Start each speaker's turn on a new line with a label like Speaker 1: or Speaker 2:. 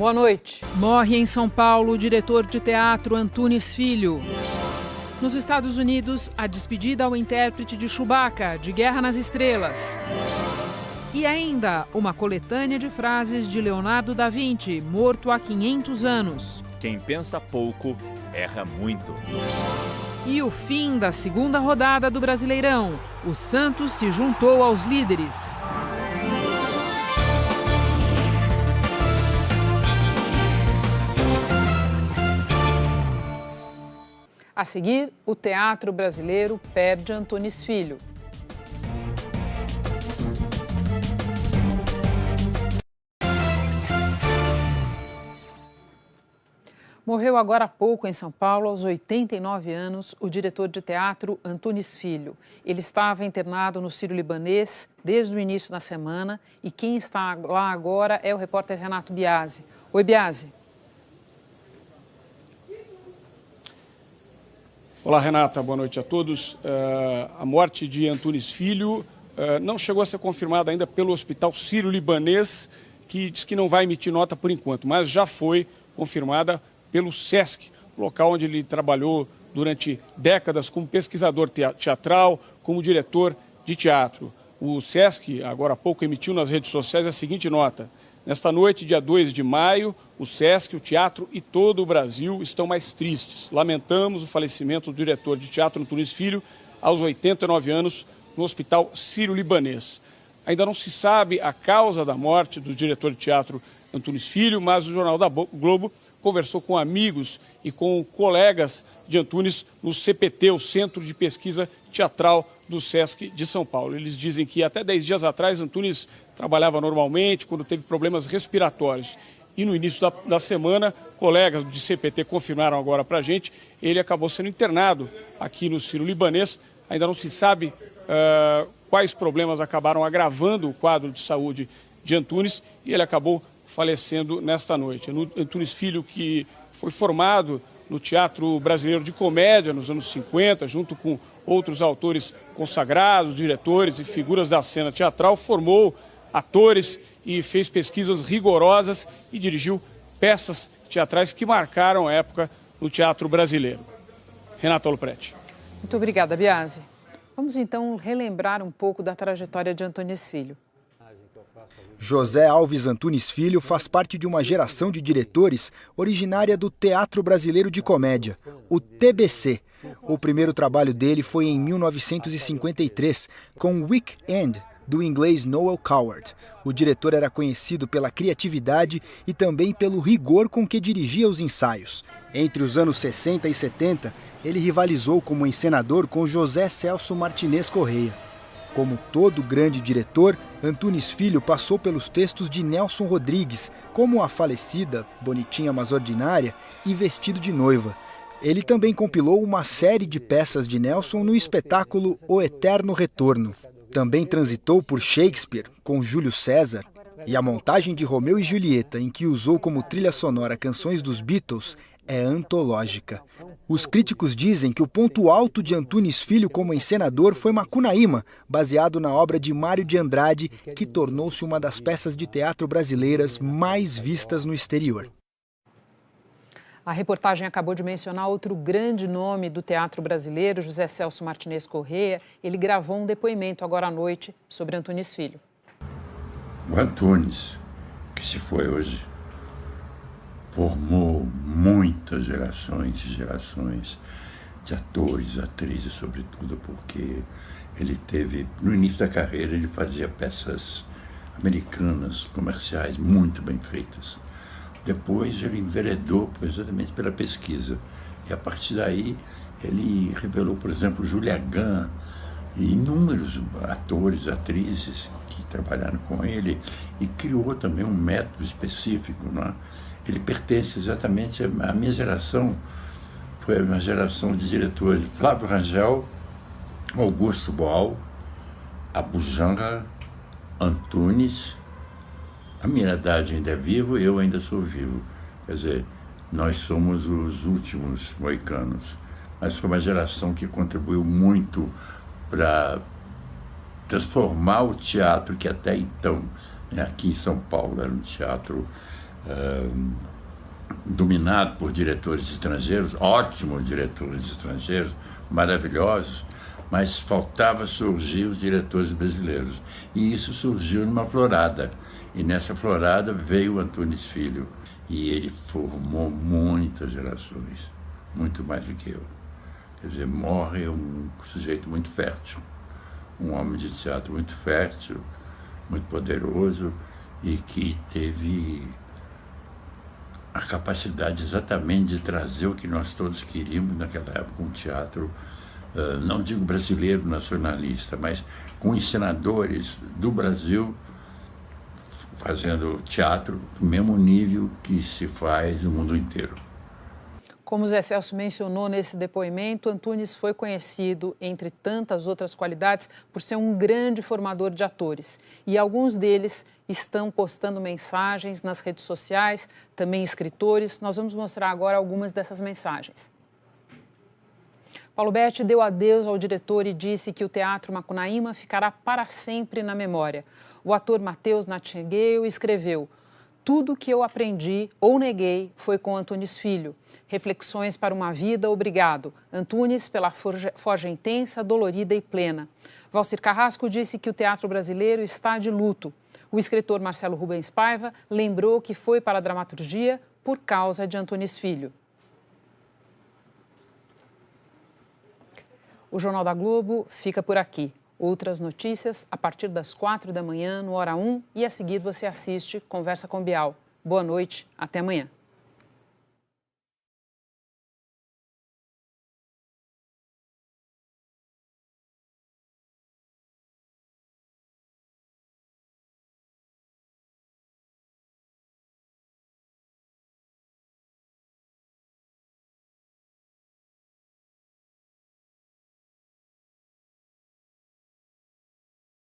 Speaker 1: Boa noite. Morre em São Paulo o diretor de teatro Antunes Filho. Nos Estados Unidos, a despedida ao intérprete de Chewbacca, de Guerra nas Estrelas. E ainda, uma coletânea de frases de Leonardo da Vinci, morto há 500 anos.
Speaker 2: Quem pensa pouco, erra muito.
Speaker 1: E o fim da segunda rodada do Brasileirão. O Santos se juntou aos líderes. A seguir, o teatro brasileiro perde Antunes Filho. Morreu agora há pouco em São Paulo, aos 89 anos, o diretor de teatro Antunes Filho. Ele estava internado no Sírio-Libanês desde o início da semana e quem está lá agora é o repórter Renato Biasi. Oi, Biasi.
Speaker 3: Olá, Renata. Boa noite a todos. A morte de Antunes Filho não chegou a ser confirmada ainda pelo Hospital Sírio-Libanês, que diz que não vai emitir nota por enquanto, mas já foi confirmada pelo SESC, local onde ele trabalhou durante décadas como pesquisador teatral, como diretor de teatro. O SESC, agora há pouco, emitiu nas redes sociais a seguinte nota: nesta noite, dia 2 de maio, o SESC, o teatro e todo o Brasil estão mais tristes. Lamentamos o falecimento do diretor de teatro Antunes Filho, aos 89 anos, no Hospital Sírio-Libanês. Ainda não se sabe a causa da morte do diretor de teatro Antunes Filho, mas o Jornal da Globo conversou com amigos e com colegas de Antunes no CPT, o Centro de Pesquisa Teatral do SESC de São Paulo. Eles dizem que até 10 dias atrás Antunes trabalhava normalmente quando teve problemas respiratórios. E no início da semana, colegas de CPT confirmaram agora para a gente, ele acabou sendo internado aqui no Sírio-Libanês. Ainda não se sabe quais problemas acabaram agravando o quadro de saúde de Antunes e ele acabou falecendo nesta noite. Antunes Filho, que foi formado no Teatro Brasileiro de Comédia nos anos 50, junto com outros autores consagrados, diretores e figuras da cena teatral, formou atores e fez pesquisas rigorosas e dirigiu peças teatrais que marcaram a época no teatro brasileiro. Renata Lopretti.
Speaker 1: Muito obrigada, Biasi. Vamos então relembrar um pouco da trajetória de Antunes Filho.
Speaker 4: José Alves Antunes Filho faz parte de uma geração de diretores originária do Teatro Brasileiro de Comédia, o TBC. O primeiro trabalho dele foi em 1953, com Week End, do inglês Noel Coward. O diretor era conhecido pela criatividade e também pelo rigor com que dirigia os ensaios. Entre os anos 60 e 70, ele rivalizou como encenador com José Celso Martinez Correia. Como todo grande diretor, Antunes Filho passou pelos textos de Nelson Rodrigues, como A Falecida, Bonitinha Mas Ordinária e Vestido de Noiva. Ele também compilou uma série de peças de Nelson no espetáculo O Eterno Retorno. Também transitou por Shakespeare, com Júlio César, e a montagem de Romeu e Julieta, em que usou como trilha sonora canções dos Beatles, é antológica. Os críticos dizem que o ponto alto de Antunes Filho como encenador foi Macunaíma, baseado na obra de Mário de Andrade, que tornou-se uma das peças de teatro brasileiras mais vistas no exterior.
Speaker 1: A reportagem acabou de mencionar outro grande nome do teatro brasileiro, José Celso Martinez Correia. Ele gravou um depoimento agora à noite sobre Antunes Filho.
Speaker 5: O Antunes, que se foi hoje, formou muitas gerações e gerações de atores, atrizes, sobretudo porque ele teve, no início da carreira, ele fazia peças americanas, comerciais, muito bem feitas. Depois ele enveredou exatamente pela pesquisa. E a partir daí ele revelou, por exemplo, Julia Gunn e inúmeros atores, atrizes que trabalharam com ele e criou também um método específico, não é? Ele pertence exatamente à minha geração, foi uma geração de diretores Flávio Rangel, Augusto Boal, Abujamra, Antunes. A minha idade ainda é vivo e eu ainda sou vivo. Quer dizer, nós somos os últimos moicanos. Mas foi uma geração que contribuiu muito para transformar o teatro, que até então, aqui em São Paulo, era um teatro dominado por diretores estrangeiros, ótimos diretores estrangeiros, maravilhosos, mas faltava surgir os diretores brasileiros. E isso surgiu numa florada. E nessa florada veio o Antunes Filho. E ele formou muitas gerações, muito mais do que eu. Quer dizer, morre um sujeito muito fértil, um homem de teatro muito fértil, muito poderoso e que teve a capacidade exatamente de trazer o que nós todos queríamos naquela época, um teatro, não digo brasileiro nacionalista, mas com encenadores do Brasil fazendo teatro do mesmo nível que se faz no mundo inteiro.
Speaker 1: Como o Zé Celso mencionou nesse depoimento, Antunes foi conhecido, entre tantas outras qualidades, por ser um grande formador de atores. E alguns deles estão postando mensagens nas redes sociais, também escritores. Nós vamos mostrar agora algumas dessas mensagens. Paulo Betti deu adeus ao diretor e disse que o Teatro Macunaíma ficará para sempre na memória. O ator Matheus Nightingale escreveu: "Tudo que eu aprendi ou neguei foi com Antunes Filho. Reflexões para uma vida, obrigado. Antunes pela forja intensa, dolorida e plena." Valcir Carrasco disse que o teatro brasileiro está de luto. O escritor Marcelo Rubens Paiva lembrou que foi para a dramaturgia por causa de Antunes Filho. O Jornal da Globo fica por aqui. Outras notícias a partir das 4 da manhã no Hora 1 e a seguir você assiste Conversa com Bial. Boa noite, até amanhã.